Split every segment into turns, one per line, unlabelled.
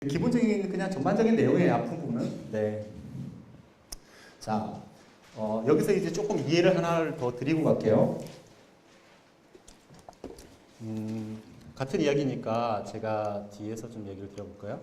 기본적인 그냥 전반적인 내용의 앞부분은 네. 자, 여기서 이제 조금 이해를 하나를 더 드리고 갈게요. 같은 이야기니까 제가 뒤에서 좀 얘기를 드려볼까요?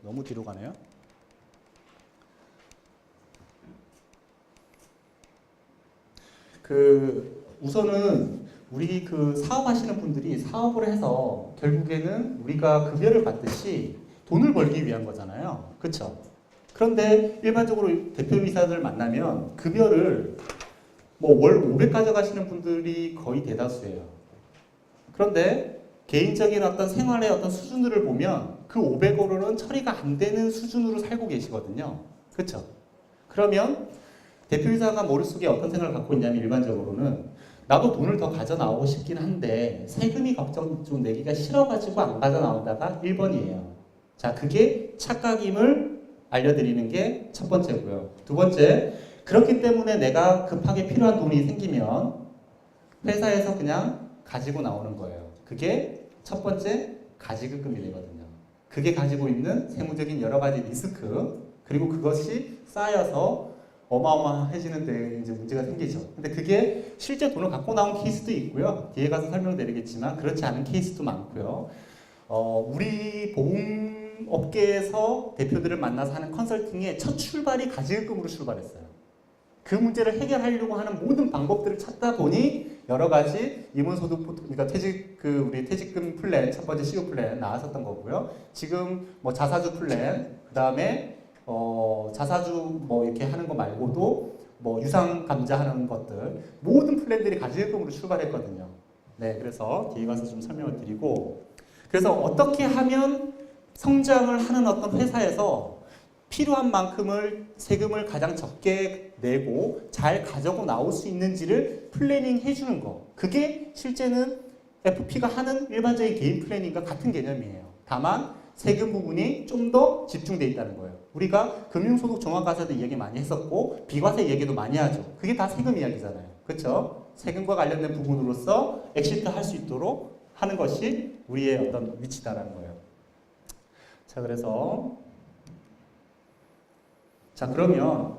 너무 뒤로 가네요. 우선은 우리 사업하시는 분들이 사업을 해서 결국에는 우리가 급여를 받듯이 돈을 벌기 위한 거잖아요. 그렇죠? 그런데 일반적으로 대표이사들 만나면 급여를 월 500 가져가시는 분들이 거의 대다수예요. 그런데 개인적인 어떤 생활의 어떤 수준들을 보면 그 500으로는 처리가 안 되는 수준으로 살고 계시거든요. 그렇죠? 그러면 대표이사가 머릿속에 어떤 생각을 갖고 있냐면 일반적으로는 나도 돈을 더 가져 나오고 싶긴 한데 세금이 걱정 좀 내기가 싫어가지고 안 가져 나온다가 1번이에요. 자, 그게 착각임을 알려드리는 게 첫 번째고요. 두 번째, 그렇기 때문에 내가 급하게 필요한 돈이 생기면 회사에서 그냥 가지고 나오는 거예요. 그게 첫 번째 가지급금이 되거든요. 그게 가지고 있는 세무적인 여러 가지 리스크, 그리고 그것이 쌓여서 어마어마해지는 데 이제 문제가 생기죠. 근데 그게 실제 돈을 갖고 나온 케이스도 있고요. 뒤에 가서 설명드리겠지만 그렇지 않은 케이스도 많고요. 우리 보험업계에서 대표들을 만나서 하는 컨설팅의 첫 출발이 가지급금으로 출발했어요. 그 문제를 해결하려고 하는 모든 방법들을 찾다 보니 여러 가지 임원소득, 그러니까 우리 퇴직금 플랜, 첫 번째 CO 플랜 나왔었던 거고요. 지금 자사주 플랜, 그 다음에 자사주 이렇게 하는 거 말고도 유상 감자하는 것들 모든 플랜들이 가지급금으로 출발했거든요. 네, 그래서 뒤에 가서 좀 설명을 드리고, 그래서 어떻게 하면 성장을 하는 어떤 회사에서 필요한 만큼을 세금을 가장 적게 내고 잘 가져고 나올 수 있는지를 플래닝 해주는 거, 그게 실제는 FP가 하는 일반적인 개인 플래닝과 같은 개념이에요. 다만 세금 부분이 좀 더 집중되어 있다는 거예요. 우리가 금융소득 종합과세도 이야기 많이 했었고 비과세 얘기도 많이 하죠. 그게 다 세금 이야기잖아요. 그렇죠? 세금과 관련된 부분으로서 엑시트 할 수 있도록 하는 것이 우리의 어떤 위치다라는 거예요. 자, 그러면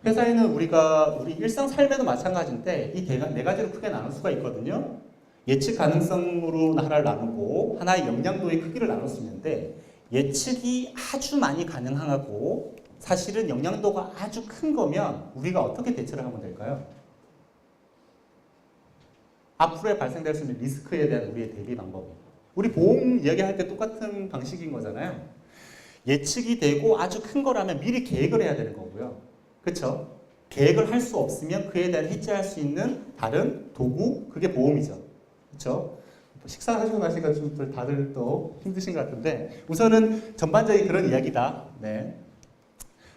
회사에는 우리 일상 삶에도 마찬가지인데 이 네 가지로 크게 나눌 수가 있거든요. 예측 가능성으로 하나를 나누고 하나의 영향도의 크기를 나눌 수 있는데, 예측이 아주 많이 가능하고 사실은 영향도가 아주 큰 거면 우리가 어떻게 대처를 하면 될까요? 앞으로에 발생될 수 있는 리스크에 대한 우리의 대비 방법이, 우리 보험 이야기할 때 똑같은 방식인 거잖아요. 예측이 되고 아주 큰 거라면 미리 계획을 해야 되는 거고요. 그렇죠? 계획을 할 수 없으면 그에 대한 해지할 수 있는 다른 도구, 그게 보험이죠. 그렇죠? 식사하시고 나시니까 좀 다들 또 힘드신 것 같은데 우선은 전반적인 그런 이야기다. 네.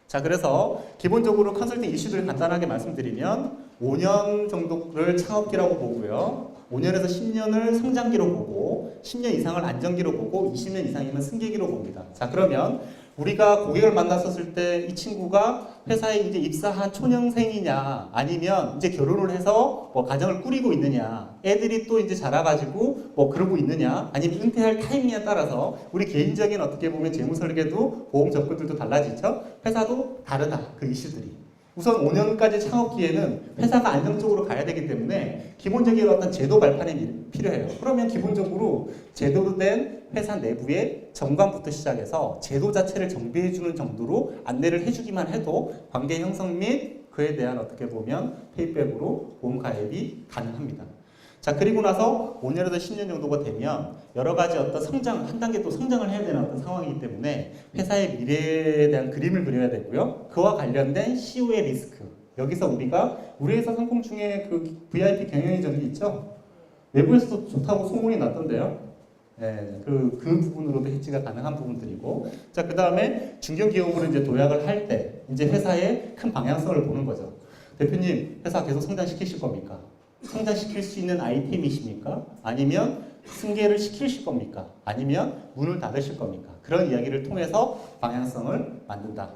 자, 그래서 기본적으로 컨설팅 이슈들을 간단하게 말씀드리면 5년 정도를 창업기라고 보고요. 5년에서 10년을 성장기로 보고 10년 이상을 안정기로 보고 20년 이상이면 승계기로 봅니다. 자, 그러면 우리가 고객을 만났었을 때 이 친구가 회사에 이제 입사한 초년생이냐 아니면 이제 결혼을 해서 가정을 꾸리고 있느냐, 애들이 또 이제 자라가지고 그러고 있느냐, 아니면 은퇴할 타이밍에 따라서 우리 개인적인 어떻게 보면 재무 설계도 보험 접근들도 달라지죠. 회사도 다르다, 그 이슈들이. 우선 5년까지 창업기에는 회사가 안정적으로 가야 되기 때문에 기본적인 어떤 제도 발판이 필요해요. 그러면 기본적으로 제대로 된 회사 내부의 정관부터 시작해서 제도 자체를 정비해주는 정도로 안내를 해주기만 해도 관계 형성 및 그에 대한 어떻게 보면 페이백으로 보험 가입이 가능합니다. 자, 그리고 나서 5년에서 10년 정도가 되면 여러 가지 어떤 성장, 한 단계 또 성장을 해야 되는 어떤 상황이기 때문에 회사의 미래에 대한 그림을 그려야 되고요. 그와 관련된 CO의 리스크. 여기서 우리 회사 상품 중에 그 VIP 경영인정이 있죠? 외부에서도 좋다고 소문이 났던데요. 네, 그 부분으로도 해지가 가능한 부분들이고. 자, 그 다음에 중견기업으로 이제 도약을 할 때 이제 회사의 큰 방향성을 보는 거죠. 대표님, 회사 계속 성장시키실 겁니까? 성장시킬 수 있는 아이템이십니까? 아니면 승계를 시키실 겁니까? 아니면 문을 닫으실 겁니까? 그런 이야기를 통해서 방향성을 만든다.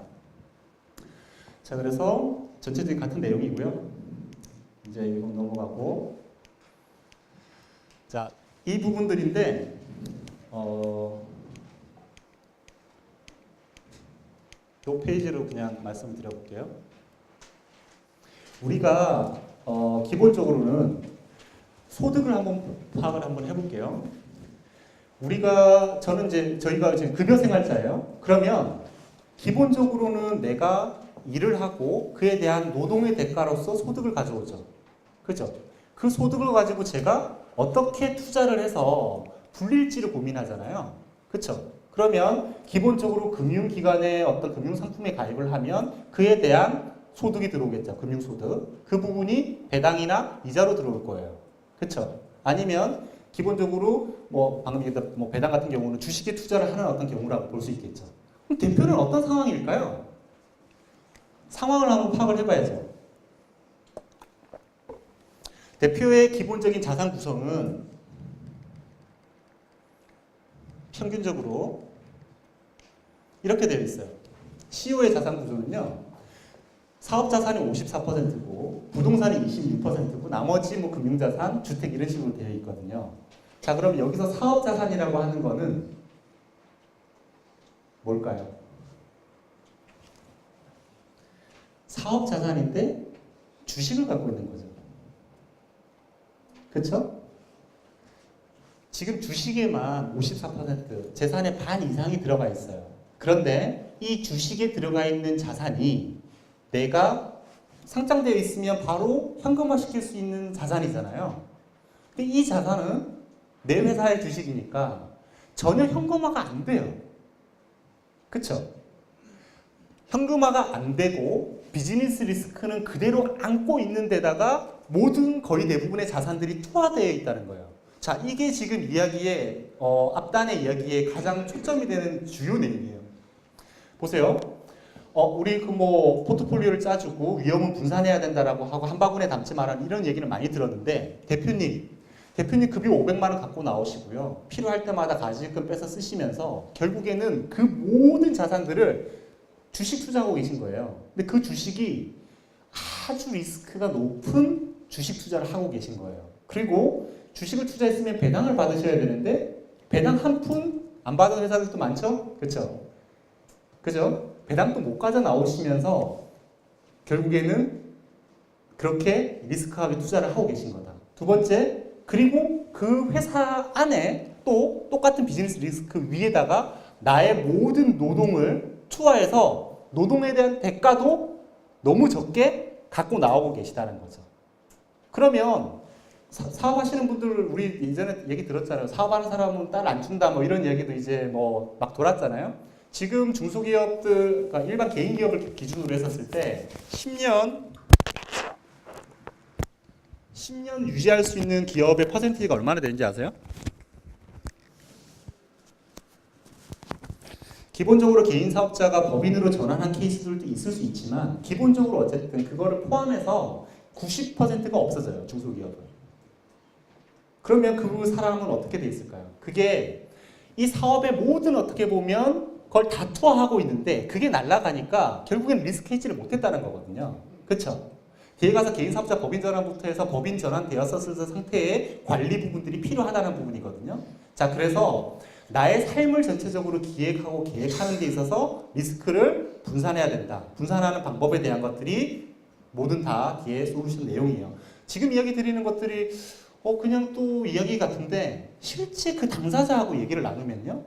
자, 그래서 전체적인 같은 내용이고요. 이제 이거 넘어가고, 자, 이 부분들인데 이 페이지로 그냥 말씀드려볼게요. 우리가 기본적으로는 소득을 한번 파악을 한번 해볼게요. 저희가 지금 급여생활자예요. 그러면 기본적으로는 내가 일을 하고 그에 대한 노동의 대가로서 소득을 가져오죠. 그죠? 그 소득을 가지고 제가 어떻게 투자를 해서 불릴지를 고민하잖아요. 그쵸? 그러면 기본적으로 금융기관의 어떤 금융상품에 가입을 하면 그에 대한 소득이 들어오겠죠. 금융소득. 그 부분이 배당이나 이자로 들어올 거예요. 그쵸? 아니면 기본적으로 방금 얘기했던 배당 같은 경우는 주식에 투자를 하는 어떤 경우라고 볼 수 있겠죠. 그럼 대표는 어떤 상황일까요? 상황을 한번 파악을 해봐야죠. 대표의 기본적인 자산 구성은 평균적으로 이렇게 되어 있어요. CEO의 자산 구조는요. 사업 자산이 54%고 부동산이 26%고 나머지 금융자산, 주택 이런 식으로 되어 있거든요. 자, 그럼 여기서 사업 자산이라고 하는 거는 뭘까요? 사업 자산인데 주식을 갖고 있는 거죠. 그렇죠? 지금 주식에만 54% 재산의 반 이상이 들어가 있어요. 그런데 이 주식에 들어가 있는 자산이 내가 상장되어 있으면 바로 현금화시킬 수 있는 자산이잖아요. 근데 이 자산은 내 회사의 주식이니까 전혀 현금화가 안 돼요. 그쵸? 현금화가 안 되고 비즈니스 리스크는 그대로 안고 있는 데다가 모든 거의 대부분의 자산들이 투하되어 있다는 거예요. 자, 이게 지금 이야기의 앞단의 이야기에 가장 초점이 되는 주요 내용이에요. 보세요. 우리 포트폴리오를 짜주고 위험은 분산해야 된다라고 하고 한 바구니에 담지 말라는 이런 얘기는 많이 들었는데 대표님 급여 500만 원 갖고 나오시고요. 필요할 때마다 가지금 빼서 쓰시면서 결국에는 그 모든 자산들을 주식 투자하고 계신 거예요. 근데 그 주식이 아주 리스크가 높은 주식 투자를 하고 계신 거예요. 그리고 주식을 투자했으면 배당을 받으셔야 되는데 배당 한 푼 안 받은 회사들도 많죠? 그렇죠? 그죠? 배당도 못 가져 나오시면서 결국에는 그렇게 리스크하게 투자를 하고 계신 거다. 두 번째, 그리고 그 회사 안에 또 똑같은 비즈니스 리스크 위에다가 나의 모든 노동을 투하해서 노동에 대한 대가도 너무 적게 갖고 나오고 계시다는 거죠. 그러면 사업하시는 분들 우리 예전에 얘기 들었잖아요. 사업하는 사람은 딸 안 준다 이런 얘기도 이제 막 돌았잖아요. 지금 중소기업들, 그러니까 일반 개인 기업을 기준으로 했었을 때 10년 유지할 수 있는 기업의 퍼센티지가 얼마나 되는지 아세요? 기본적으로 개인 사업자가 법인으로 전환한 케이스들도 있을 수 있지만 기본적으로 어쨌든 그거를 포함해서 90%가 없어져요. 중소기업은. 그러면 그 사람은 어떻게 돼 있을까요? 그게 이 사업의 모든 어떻게 보면 그걸 다 투하하고 있는데 그게 날아가니까 결국엔 리스크 헤지를 못했다는 거거든요. 그렇죠? 뒤에 가서 개인 사업자 법인 전환부터 해서 법인 전환되었을 상태의 관리 부분들이 필요하다는 부분이거든요. 자, 그래서 나의 삶을 전체적으로 기획하고 계획하는 데 있어서 리스크를 분산해야 된다. 분산하는 방법에 대한 것들이 모든 다 뒤에 솔루션 내용이에요. 지금 이야기 드리는 것들이 그냥 또 이야기 같은데 실제 그 당사자하고 얘기를 나누면요.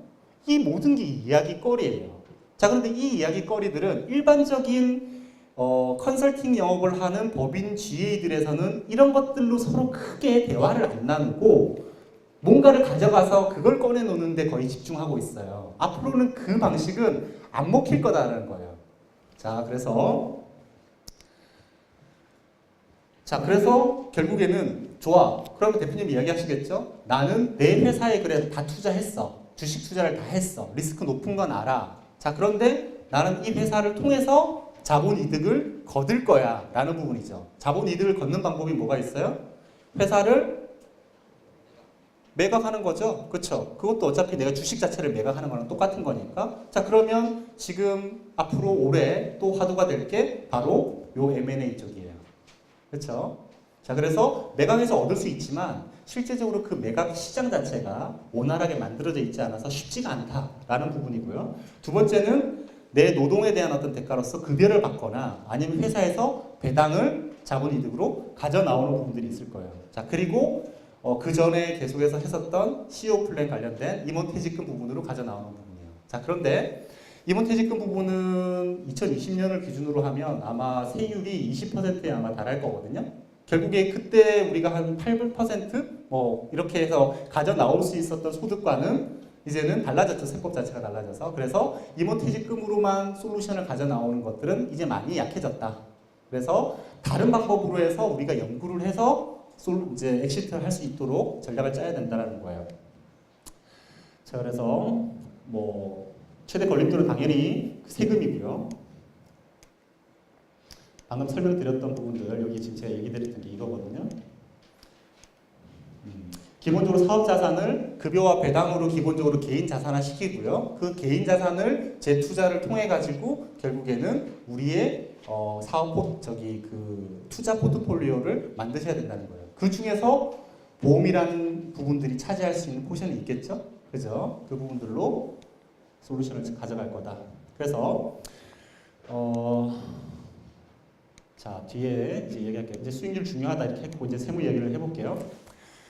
이 모든 게 이야기거리예요. 자, 그런데 이 이야기거리들은 일반적인 컨설팅 영업을 하는 법인 GA들에서는 이런 것들로 서로 크게 대화를 안 나누고 뭔가를 가져가서 그걸 꺼내놓는데 거의 집중하고 있어요. 앞으로는 그 방식은 안 먹힐 거다라는 거예요. 자, 그래서 결국에는 좋아. 그럼 대표님 이야기하시겠죠? 나는 내 회사에 그래 다 투자했어. 주식 투자를 다 했어. 리스크 높은 건 알아. 자, 그런데 나는 이 회사를 통해서 자본 이득을 거둘 거야 라는 부분이죠. 자본 이득을 걷는 방법이 뭐가 있어요? 회사를 매각하는 거죠. 그렇죠? 그것도 어차피 내가 주식 자체를 매각하는 거랑 똑같은 거니까. 자, 그러면 지금 앞으로 올해 또 화두가 될 게 바로 요 M&A 쪽이에요. 그렇죠? 자, 그래서 매각에서 얻을 수 있지만 실제적으로 그 매각 시장 자체가 원활하게 만들어져 있지 않아서 쉽지가 않다라는 부분이고요. 두 번째는 내 노동에 대한 어떤 대가로서 급여를 받거나 아니면 회사에서 배당을 자본이득으로 가져 나오는 부분들이 있을 거예요. 자, 그리고 그 전에 계속해서 했었던 CO 플랜 관련된 임원퇴직금 부분으로 가져 나오는 부분이에요. 자, 그런데 임원퇴직금 부분은 2020년을 기준으로 하면 아마 세율이 20%에 아마 달할 거거든요. 결국에 그때 우리가 한 8% 이렇게 해서 가져 나올 수 있었던 소득과는 이제는 달라졌죠. 세법 자체가 달라져서. 그래서 임원퇴직금으로만 솔루션을 가져 나오는 것들은 이제 많이 약해졌다. 그래서 다른 방법으로 해서 우리가 연구를 해서 이제 엑시트를 할 수 있도록 전략을 짜야 된다는 거예요. 자, 그래서 최대 걸림돌은 당연히 세금이고요. 방금 설명드렸던 부분들, 여기 지금 제가 얘기 드렸던 게 이거거든요. 기본적으로 사업 자산을 급여와 배당으로 기본적으로 개인 자산화 시키고요. 그 개인 자산을 재투자를 통해 가지고 결국에는 우리의 투자 포트폴리오를 만드셔야 된다는 거예요. 그 중에서 보험이라는 부분들이 차지할 수 있는 포션이 있겠죠? 그죠? 그 부분들로 솔루션을 가져갈 거다. 그래서 자, 뒤에 이제 얘기할게요. 이제 수익률 중요하다 이렇게 했고 이제 세무 얘기를 해볼게요.